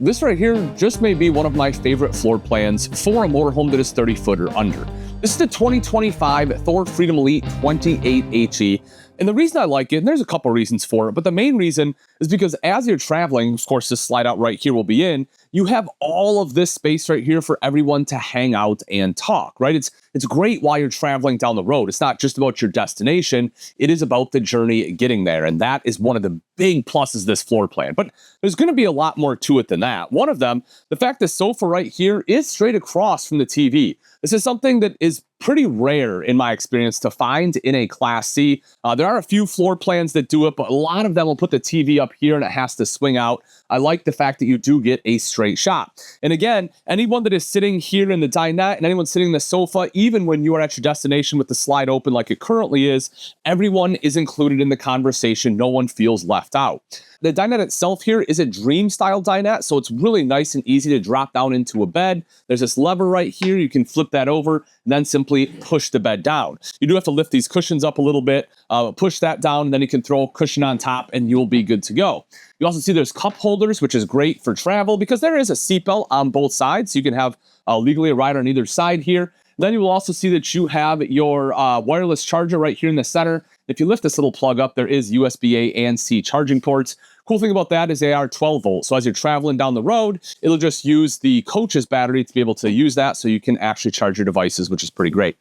This right here just may be one of my favorite floor plans for a motorhome that is 30 foot or under. This is the 2025 Thor Freedom Elite 28HE. And the reason I like it, and there's a couple reasons for it, but the main reason is because as you're traveling, of course, this slide out right here will be in, you have all of this space right here for everyone to hang out and talk, right? It's great while you're traveling down the road. It's not just about your destination. It is about the journey getting there. And that is one of the big pluses of this floor plan. But there's going to be a lot more to it than that. One of them, the fact this sofa right here is straight across from the TV. This is something that is pretty rare in my experience to find in a Class C. There are a few floor plans that do it, but a lot of them will put the TV up here and it has to swing out. I like the fact that you do get a straight shot. And again, anyone that is sitting here in the dinette and anyone sitting in the sofa, even when you are at your destination with the slide open like it currently is, everyone is included in the conversation. No one feels left out. The dinette itself here is a dream style dinette, so it's really nice and easy to drop down into a bed. There's this lever right here. You can flip that over and then simply push the bed down. You do have to lift these cushions up a little bit, push that down, and then you can throw a cushion on top and you'll be good to go. You also see there's cup holders, which is great for travel because there is a seatbelt on both sides. So you can have legally a rider on either side here. Then you will also see that you have your wireless charger right here in the center. If you lift this little plug up, there is USB-A and C charging ports. Cool thing about that is they are 12 volt. So as you're traveling down the road, it'll just use the coach's battery to be able to use that so you can actually charge your devices, which is pretty great.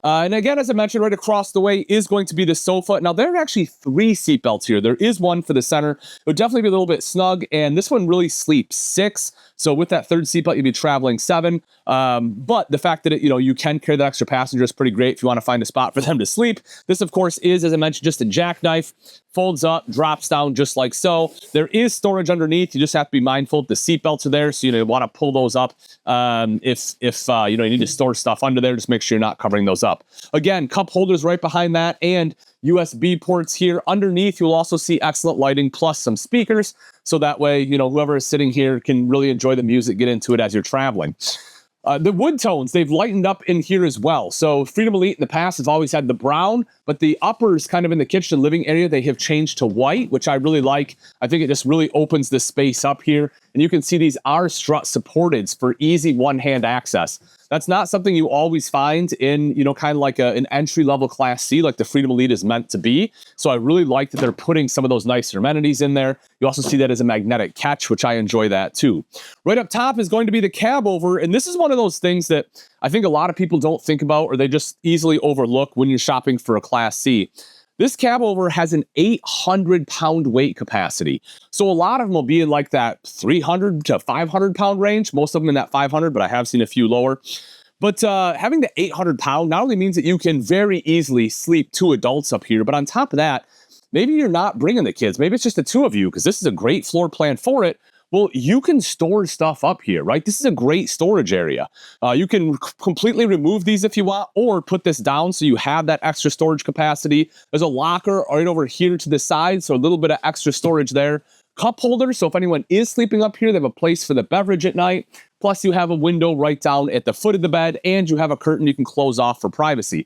And again, as I mentioned, right across the way is going to be the sofa. Now, there are actually 3 seat belts here. There is one for the center. It would definitely be a little bit snug, and this one really sleeps 6. So with that third seat belt, you'd be traveling 7. But the fact that you can carry that extra passenger is pretty great if you want to find a spot for them to sleep. This, of course, is, as I mentioned, just a jackknife. Folds up, drops down just like so. There is storage underneath. You just have to be mindful. The seat belts are there, so you want to pull those up. If you need to store stuff under there, just make sure you're not covering those up. Again, cup holders right behind that and USB ports here. Underneath, you'll also see excellent lighting plus some speakers. So that way, whoever is sitting here can really enjoy the music, get into it as you're traveling. The wood tones, they've lightened up in here as well. So Freedom Elite in the past has always had the brown, but the uppers kind of in the kitchen living area, they have changed to white, which I really like. I think it just really opens the space up here. And you can see these are strut supported for easy one-hand access. That's not something you always find in, kind of like an entry-level Class C like the Freedom Elite is meant to be. So I really like that they're putting some of those nicer amenities in there. You also see that as a magnetic catch, which I enjoy that too. Right up top is going to be the Cabover, and this is one of those things that I think a lot of people don't think about or they just easily overlook when you're shopping for a Class C. This Cabover has an 800-pound weight capacity. So a lot of them will be in like that 300 to 500-pound range. Most of them in that 500, but I have seen a few lower. But having the 800-pound not only means that you can very easily sleep 2 adults up here, but on top of that, maybe you're not bringing the kids. Maybe it's just the 2 of you because this is a great floor plan for it. Well, you can store stuff up here, right? This is a great storage area. You can completely remove these if you want, or put this down so you have that extra storage capacity. There's a locker right over here to the side, so a little bit of extra storage there. Cup holders, so if anyone is sleeping up here, they have a place for the beverage at night. Plus, you have a window right down at the foot of the bed, and you have a curtain you can close off for privacy.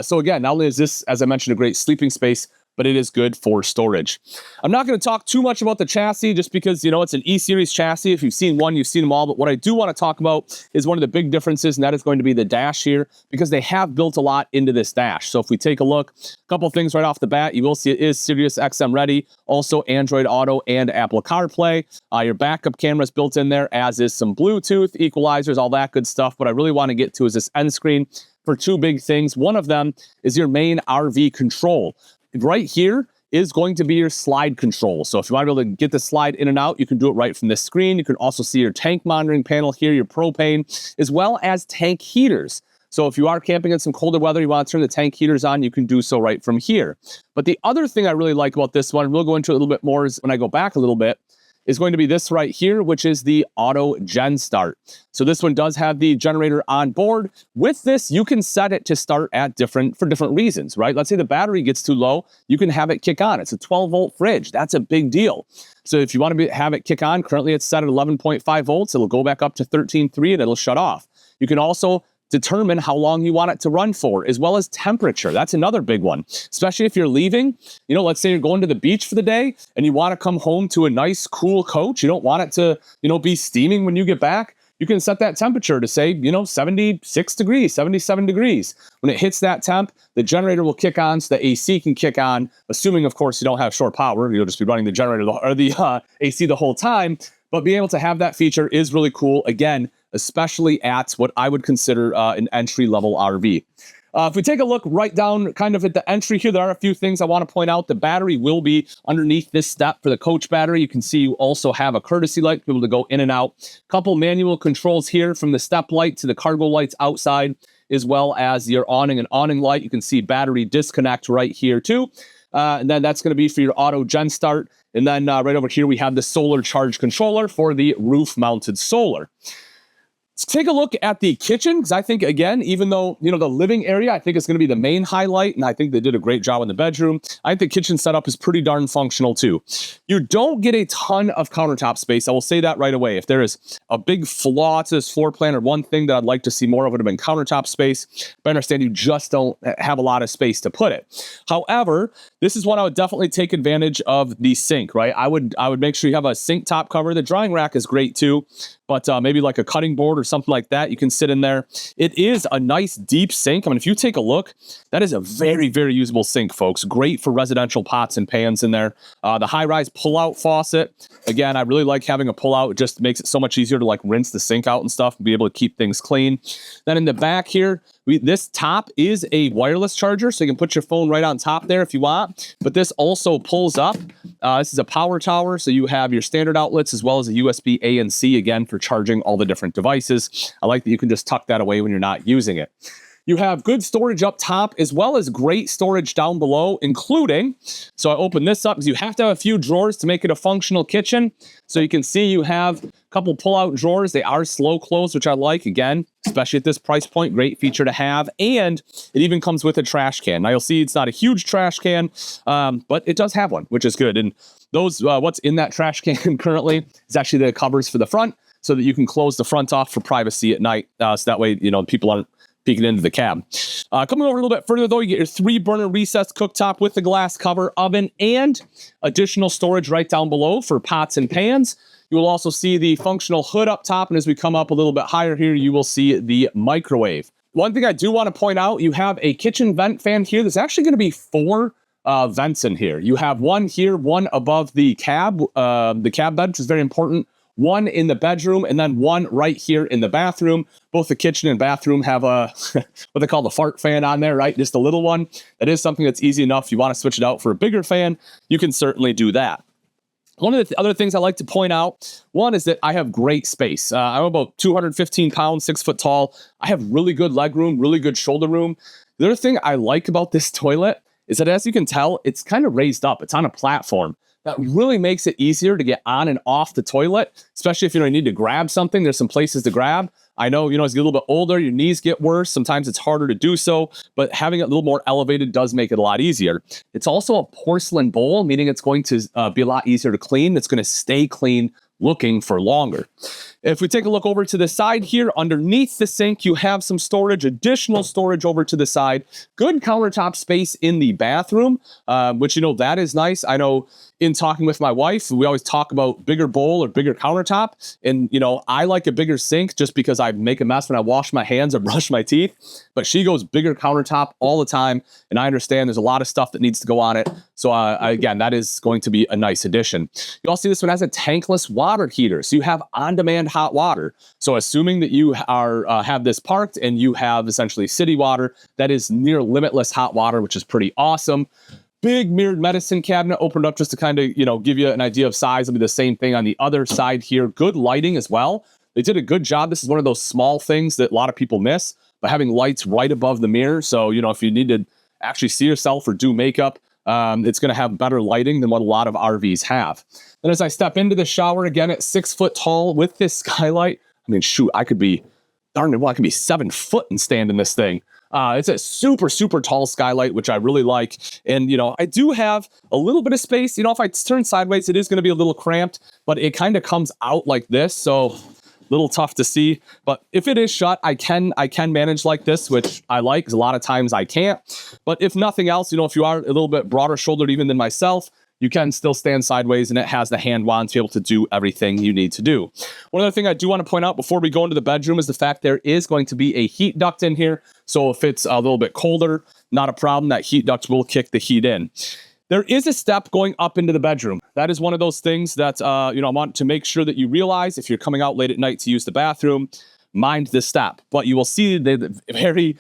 So again, not only is this, as I mentioned, a great sleeping space, but it is good for storage. I'm not going to talk too much about the chassis just because, it's an E-Series chassis. If you've seen one, you've seen them all. But what I do want to talk about is one of the big differences, and that is going to be the dash here because they have built a lot into this dash. So if we take a look, a couple things right off the bat, you will see it is Sirius XM ready, also Android Auto and Apple CarPlay. Your backup camera is built in there, as is some Bluetooth, equalizers, all that good stuff. What I really want to get to is this end screen for 2 big things. One of them is your main RV control. Right here is going to be your slide control. So if you want to be able to get the slide in and out, you can do it right from this screen. You can also see your tank monitoring panel here, your propane, as well as tank heaters. So if you are camping in some colder weather, you want to turn the tank heaters on, you can do so right from here. But the other thing I really like about this one, and we'll go into it a little bit more is when I go back a little bit, is going to be this right here, which is the auto gen start. So this one does have the generator on board. With this, you can set it to start at for different reasons, right? Let's say the battery gets too low, you can have it kick on. It's a 12-volt fridge. That's a big deal. So if you want to have it kick on, currently it's set at 11.5 volts. It'll go back up to 13.3 and it'll shut off. You can also determine how long you want it to run for, as well as temperature. That's another big one, especially if you're leaving. You know, let's say you're going to the beach for the day and you want to come home to a nice, cool coach. You don't want it to, you know, be steaming when you get back. You can set that temperature to say, you know, 76 degrees, 77 degrees. When it hits that temp, the generator will kick on so the AC can kick on, assuming, of course, you don't have short power. You'll just be running the generator or the AC the whole time. But being able to have that feature is really cool. Again, especially at what I would consider an entry-level RV. If we take a look right down kind of at the entry here, there are a few things I want to point out. The battery will be underneath this step for the coach battery. You can see you also have a courtesy light to be able to go in and out. Couple manual controls here from the step light to the cargo lights outside, as well as your awning and awning light. You can see battery disconnect right here too. And then that's going to be for your auto gen start. And then right over here, we have the solar charge controller for the roof mounted solar. Let's take a look at the kitchen, because I think, again, even though, you know, the living area, I think it's going to be the main highlight, and I think they did a great job in the bedroom. I think the kitchen setup is pretty darn functional, too. You don't get a ton of countertop space. I will say that right away. If there is a big flaw to this floor plan or one thing that I'd like to see more of would have been countertop space, but I understand you just don't have a lot of space to put it. However, this is one I would definitely take advantage of the sink, right? I would make sure you have a sink top cover. The drying rack is great, too. But maybe like a cutting board or something like that, you can sit in there. It is a nice deep sink. I mean, if you take a look, that is a very, very usable sink, folks. Great for residential pots and pans in there. The high-rise pull-out faucet. Again, I really like having a pull-out. It just makes it so much easier to like rinse the sink out and stuff and be able to keep things clean. Then in the back here, this top is a wireless charger, so you can put your phone right on top there if you want. But this also pulls up. This is a power tower, so you have your standard outlets as well as a USB A and C, again, for charging all the different devices. I like that you can just tuck that away when you're not using it. You have good storage up top as well as great storage down below, including, so I open this up because you have to have a few drawers to make it a functional kitchen. So you can see you have a couple pull-out drawers. They are slow close, which I like. Again, especially at this price point, great feature to have. And it even comes with a trash can. Now you'll see it's not a huge trash can, but it does have one, which is good. And those, what's in that trash can currently is actually the covers for the front so that you can close the front off for privacy at night. So that way, you know, people aren't peeking into the cab. Coming over a little bit further, though, you get your 3-burner recessed cooktop with the glass cover, oven, and additional storage right down below for pots and pans. You will also see the functional hood up top, and as we come up a little bit higher here, you will see the microwave. One thing I do want to point out, you have a kitchen vent fan here. There's actually going to be 4 vents in here. You have one here, one above the cab bed, which is very important. One in the bedroom, and then one right here in the bathroom. Both the kitchen and bathroom have a what they call the fart fan on there, right? Just a little one. That is something that's easy enough. If you want to switch it out for a bigger fan, you can certainly do that. One of the other things I like to point out, one is that I have great space. I'm about 215 pounds, 6 foot tall. I have really good leg room, really good shoulder room. The other thing I like about this toilet is that, as you can tell, it's kind of raised up. It's on a platform. That really makes it easier to get on and off the toilet, especially if you need to grab something. There's some places to grab. I know, as you get a little bit older, your knees get worse. Sometimes it's harder to do so, but having it a little more elevated does make it a lot easier. It's also a porcelain bowl, meaning it's going to be a lot easier to clean. It's going to stay clean looking for longer. If we take a look over to the side here, underneath the sink, you have some storage, additional storage over to the side. Good countertop space in the bathroom, which, that is nice. I know in talking with my wife, we always talk about bigger bowl or bigger countertop. And, I like a bigger sink just because I make a mess when I wash my hands or brush my teeth. But she goes bigger countertop all the time. And I understand there's a lot of stuff that needs to go on it. So again, that is going to be a nice addition. You also see this one has a tankless water heater. So you have on-demand hot water. So assuming that you have this parked and you have essentially city water, that is near limitless hot water, which is pretty awesome. Big mirrored medicine cabinet opened up just to kind of, give you an idea of size. It'll be the same thing on the other side here. Good lighting as well. They did a good job. This is one of those small things that a lot of people miss, but having lights right above the mirror. So, if you need to actually see yourself or do makeup, it's going to have better lighting than what a lot of RVs have. Then as I step into the shower again at 6 foot tall with this skylight, I could be 7 foot and stand in this thing. It's a super, super tall skylight, which I really like. And, I do have a little bit of space. If I turn sideways, it is going to be a little cramped, but it kind of comes out like this. So little tough to see, but if it is shut, I can manage like this, which I like, because a lot of times I can't. But if nothing else, you know, if you are a little bit broader shouldered even than myself, you can still stand sideways, and it has the hand wand to be able to do everything you need to do. One other thing I do want to point out before we go into the bedroom is the fact there is going to be a heat duct in here. So if it's a little bit colder, not a problem. That heat duct will kick the heat in. There is a step going up into the bedroom. That is one of those things that, you know, I want to make sure that you realize if you're coming out late at night to use the bathroom, mind this step. But you will see that very,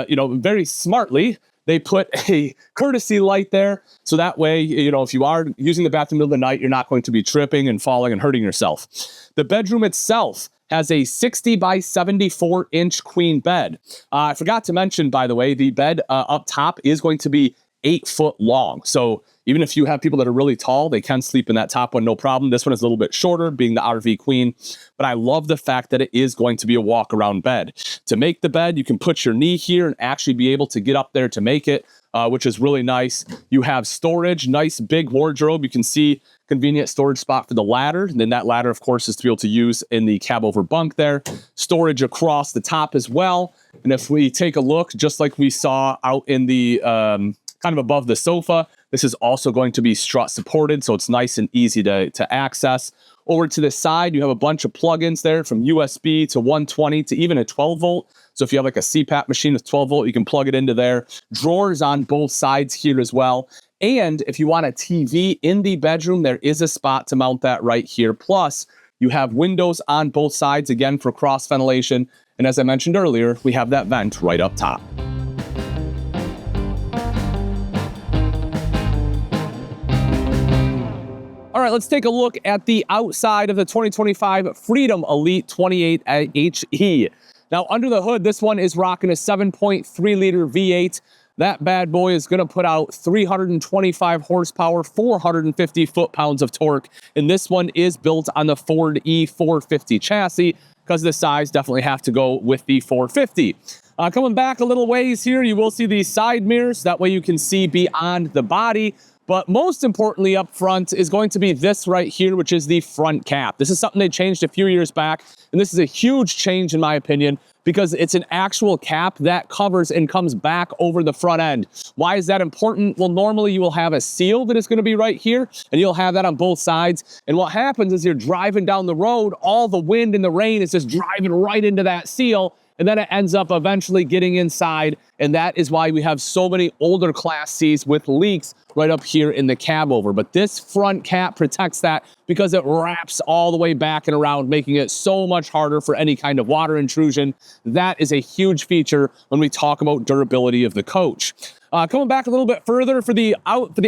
you know, very smartly, they put a courtesy light there. So that way, you know, if you are using the bathroom in the middle of the night, you're not going to be tripping and falling and hurting yourself. The bedroom itself has a 60 by 74 inch queen bed. I forgot to mention, by the way, the bed up top is going to be 8 foot long. So even if you have people that are really tall, they can sleep in that top one, no problem. This one is a little bit shorter, being the RV queen, but I love the fact that it is going to be a walk around bed. To make the bed, you can put your knee here and actually be able to get up there to make it, which is really nice. You have storage, nice big wardrobe. You can see convenient storage spot for the ladder. And then that ladder, of course, is to be able to use in the Cabover Bunk there. Storage across the top as well. And if we take a look, just like we saw out in the kind of above the sofa, this is also going to be strut supported, so it's nice and easy to access. Over to the side, you have a bunch of plugins there, from USB to 120 to even a 12 volt. So if you have like a CPAP machine with 12 volt, you can plug it into there. Drawers on both sides here as well. And if you want a TV in the bedroom, there is a spot to mount that right here. Plus, you have windows on both sides, again, for cross ventilation. And as I mentioned earlier, we have that vent right up top. All right, let's take a look at the outside of the 2025 Freedom Elite 28HE. Now, under the hood, this one is rocking a 7.3 liter V8. That bad boy is going to put out 325 horsepower, 450 foot-pounds of torque. And this one is built on the Ford E450 chassis. Because of the size, definitely have to go with the 450. Coming back a little ways here, you will see these side mirrors. That way you can see beyond the body. But most importantly up front is going to be this right here, which is the front cap. This is something they changed a few years back, and this is a huge change in my opinion, because it's an actual cap that covers and comes back over the front end. Why is that important? Well, normally you will have a seal that is going to be right here, and you'll have that on both sides. And what happens is you're driving down the road, all the wind and the rain is just driving right into that seal, and then it ends up eventually getting inside. And that is why we have so many older Class Cs with leaks right up here in the Cabover. But this front cap protects that because it wraps all the way back and around, making it so much harder for any kind of water intrusion. That is a huge feature when we talk about durability of the coach. Coming back a little bit further for the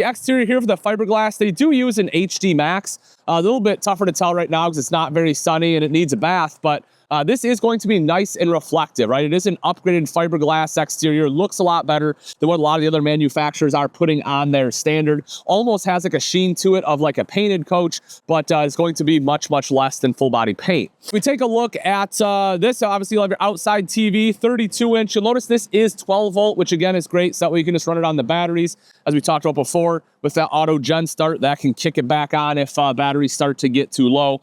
exterior here for the fiberglass, they do use an HD Max. A little bit tougher to tell right now because it's not very sunny and it needs a bath, but this is going to be nice and reflective, right? It is an upgraded fiberglass exterior. Looks a lot better than what a lot of the other manufacturers are putting on their standard. Almost has like a sheen to it of like a painted coach, but it's going to be much, much less than full body paint. If we take a look at this, obviously you'll have your outside TV, 32 inch. You'll notice this is 12 volt, which again is great. So that way you can just run it on the batteries. As we talked about before, with that auto gen start, that can kick it back on if batteries start to get too low.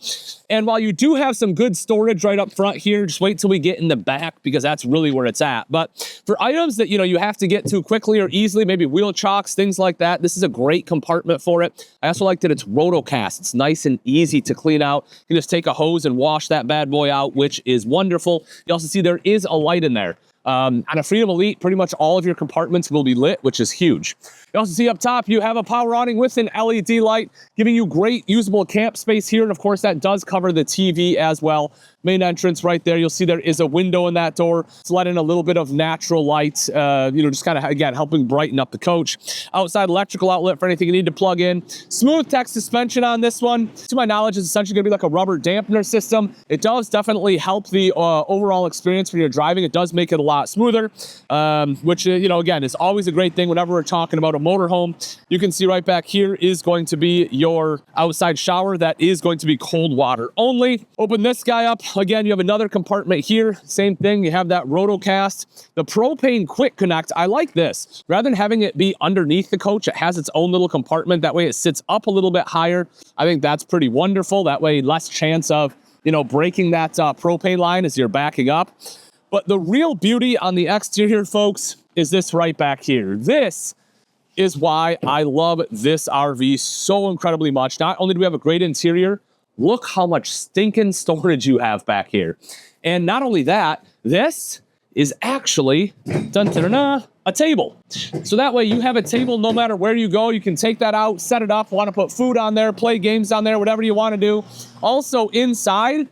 And while you do have some good storage right up front here, just wait till we get in the back because that's really where it's at. But for items that, you know, you have to get to quickly or easily, maybe wheel chocks, things like that, this is a great compartment for it. I also like that it's rotocast. It's nice and easy to clean out. You can just take a hose and wash that bad boy out, which is wonderful. You also see there is a light in there. On a Freedom Elite, pretty much all of your compartments will be lit, which is huge. You also see up top, you have a power awning with an LED light, giving you great usable camp space here. And of course, that does cover the TV as well. Main entrance right there, you'll see there is a window in that door to let in a little bit of natural light, you know, just kind of, again, helping brighten up the coach. Outside electrical outlet for anything you need to plug in. Smooth tech suspension on this one. To my knowledge, is essentially going to be like a rubber dampener system. It does definitely help the overall experience when you're driving. It does make it a lot smoother, which, you know, again, is always a great thing whenever we're talking about a motorhome. You can see right back here is going to be your outside shower. That is going to be cold water only. Open this guy up. Again, you have another compartment here. Same thing. You have that rotocast. The propane quick connect. I like this. Rather than having it be underneath the coach, it has its own little compartment. That way it sits up a little bit higher. I think that's pretty wonderful. That way, less chance of, breaking that propane line as you're backing up. But the real beauty on the exterior, folks, is this right back here. This is why I love this RV so incredibly much. Not only do we have a great interior, look how much stinking storage you have back here. And not only that, this is actually a table. So that way you have a table no matter where you go. You can take that out, set it up, want to put food on there, play games on there, whatever you want to do. Also inside,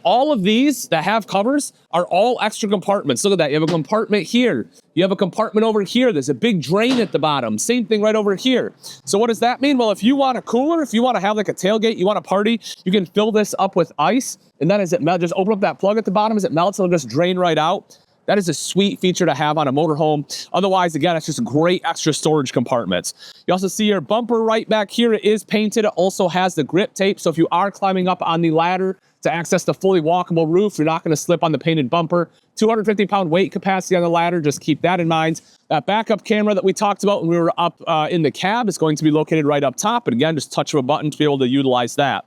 all of these that have covers are all extra compartments. Look at that. You have a compartment here. You have a compartment over here. There's a big drain at the bottom. Same thing right over here. So what does that mean? Well, if you want a cooler, if you want to have like a tailgate, you want to party, you can fill this up with ice. And then as it melts, just open up that plug at the bottom. As it melts, it'll just drain right out. That is a sweet feature to have on a motorhome. Otherwise, again, it's just great extra storage compartments. You also see your bumper right back here. It is painted. It also has the grip tape. So if you are climbing up on the ladder to access the fully walkable roof, you're not going to slip on the painted bumper. 250-pound weight capacity on the ladder. Just keep that in mind. That backup camera that we talked about when we were up in the cab is going to be located right up top. And again, just touch of a button to be able to utilize that.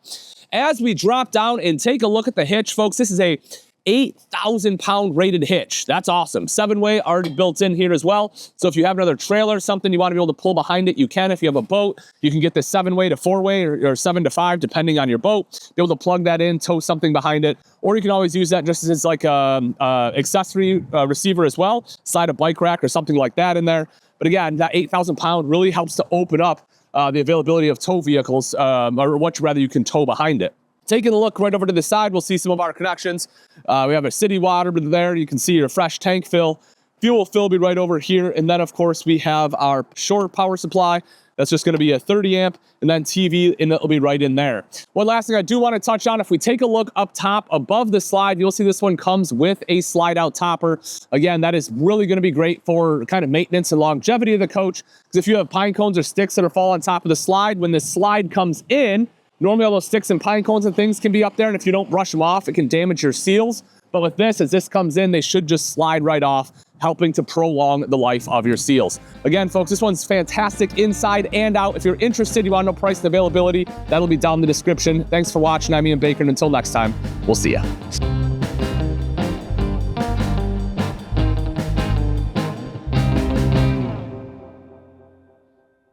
As we drop down and take a look at the hitch, folks, this is a 8,000-pound rated hitch. That's awesome. 7-way already built in here as well. So if you have another trailer or something you want to be able to pull behind it, you can. If you have a boat, you can get the 7-way to 4-way or 7 to 5, depending on your boat. Be able to plug that in, tow something behind it. Or you can always use that just as like a accessory receiver as well. Slide a bike rack or something like that in there. But again, that 8,000-pound really helps to open up the availability of tow vehicles or what rather you can tow behind it. Taking a look right over to the side, we'll see some of our connections. We have a city water there. You can see your fresh tank fill. Fuel fill will be right over here. And then, of course, we have our shore power supply. That's just going to be a 30 amp and then TV, and it'll be right in there. One last thing I do want to touch on, if we take a look up top above the slide, you'll see this one comes with a slide out topper. Again, that is really going to be great for kind of maintenance and longevity of the coach. Because if you have pine cones or sticks that are falling on top of the slide, when the slide comes in, normally all those sticks and pine cones and things can be up there, and if you don't brush them off, it can damage your seals. But with this, as this comes in, they should just slide right off, helping to prolong the life of your seals. Again, folks, this one's fantastic inside and out. If you're interested, you want to know price and availability, that'll be down in the description. Thanks for watching. I'm Ian Baker, and until next time, we'll see ya.